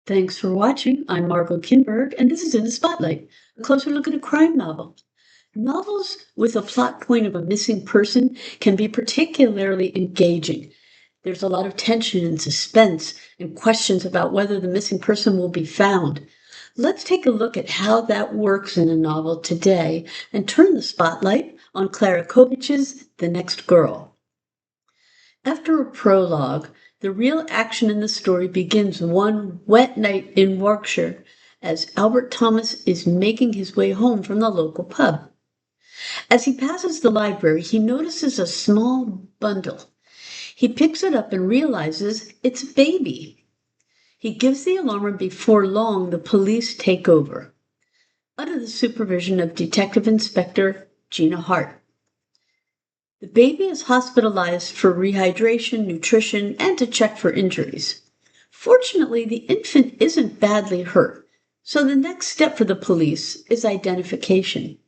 Thanks for watching. I'm Margot Kinberg, and this is In the Spotlight, a closer look at a crime novel. Novels with a plot point of a missing person can be particularly engaging. There's a lot of tension and suspense and questions about whether the missing person will be found. Let's take a look at how that works in a novel today and turn the spotlight on Clara Kovach's The Next Girl. After a prologue, the real action in the story begins one wet night in Warwickshire as Albert Thomas is making his way home from the local pub. As he passes the library, he notices a small bundle. He picks it up and realizes it's a baby. He gives the alarm, and before long, the police take over, under the supervision of Detective Inspector Gina Hart. The baby is hospitalized for rehydration, nutrition, and to check for injuries. Fortunately, the infant isn't badly hurt, so the next step for the police is identification.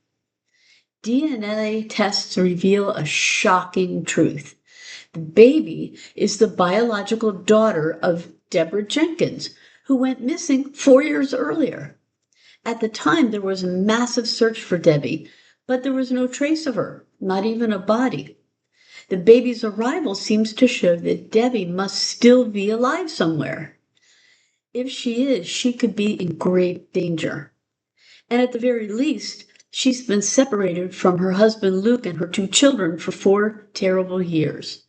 DNA tests reveal a shocking truth. The baby is the biological daughter of Deborah Jenkins, who went missing 4 years earlier. At the time, there was a massive search for Debbie, but there was no trace of her, not even a body. The baby's arrival seems to show that Debbie must still be alive somewhere. If she is, she could be in great danger. And at the very least, she's been separated from her husband Luke and her 2 children for 4 terrible years.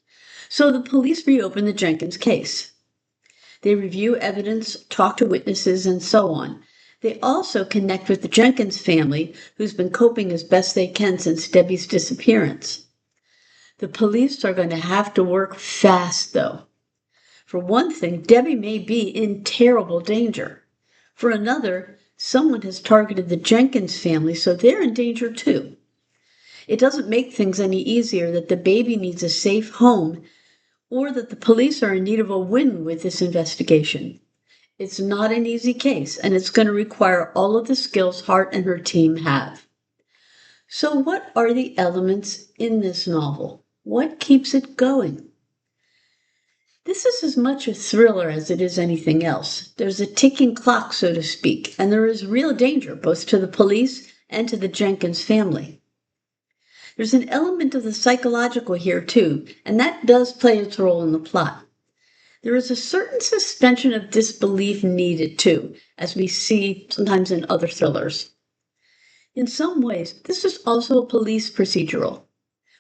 So the police reopen the Jenkins case. They review evidence, talk to witnesses, and so on. They also connect with the Jenkins family, who's been coping as best they can since Debbie's disappearance. The police are going to have to work fast, though. For one thing, Debbie may be in terrible danger. For another, someone has targeted the Jenkins family, so they're in danger too. It doesn't make things any easier that the baby needs a safe home or that the police are in need of a win with this investigation. It's not an easy case, and it's going to require all of the skills Hart and her team have. So what are the elements in this novel? What keeps it going? This is as much a thriller as it is anything else. There's a ticking clock, so to speak, and there is real danger both to the police and to the Jenkins family. There's an element of the psychological here, too, and that does play its role in the plot. There is a certain suspension of disbelief needed, too, as we see sometimes in other thrillers. In some ways, this is also a police procedural.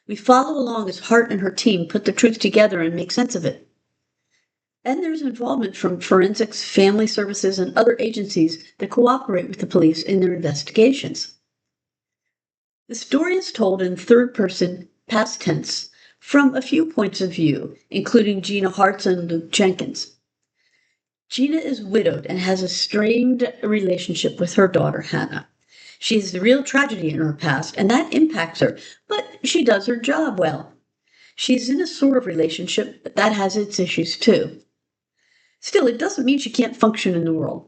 We follow along as Hart and her team put the truth together and make sense of it. And there's involvement from forensics, family services, and other agencies that cooperate with the police in their investigations. The story is told in third person, past tense, from a few points of view, including Gina Hart's and Luke Jenkins. Gina is widowed and has a strained relationship with her daughter, Hannah. She has a real tragedy in her past, and that impacts her, but she does her job well. She's in a sort of relationship, but that has its issues too. Still, it doesn't mean she can't function in the world.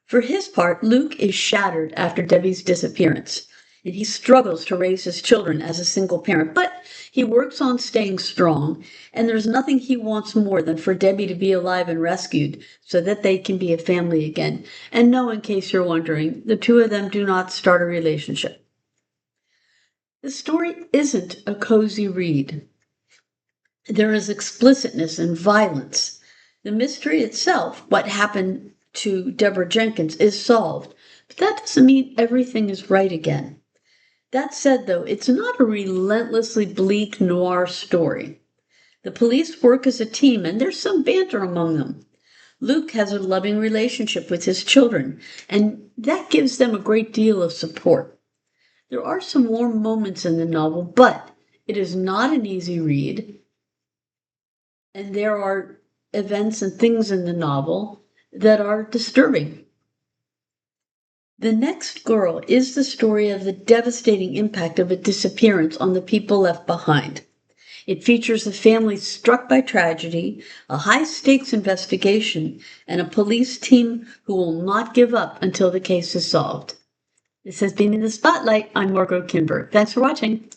For his part, Luke is shattered after Debbie's disappearance, and he struggles to raise his children as a single parent, but he works on staying strong, and there's nothing he wants more than for Debbie to be alive and rescued so that they can be a family again. And no, in case you're wondering, the 2 of them do not start a relationship. The story isn't a cozy read. There is explicitness and violence. The mystery itself, what happened to Deborah Jenkins, is solved, but that doesn't mean everything is right again. That said, though, it's not a relentlessly bleak noir story. The police work as a team, and there's some banter among them. Luke has a loving relationship with his children, and that gives them a great deal of support. There are some warm moments in the novel, but it is not an easy read, and there are events and things in the novel that are disturbing. The Next Girl is the story of the devastating impact of a disappearance on the people left behind. It features a family struck by tragedy, a high-stakes investigation, and a police team who will not give up until the case is solved. This has been In the Spotlight. I'm Margot Kinberg. Thanks for watching.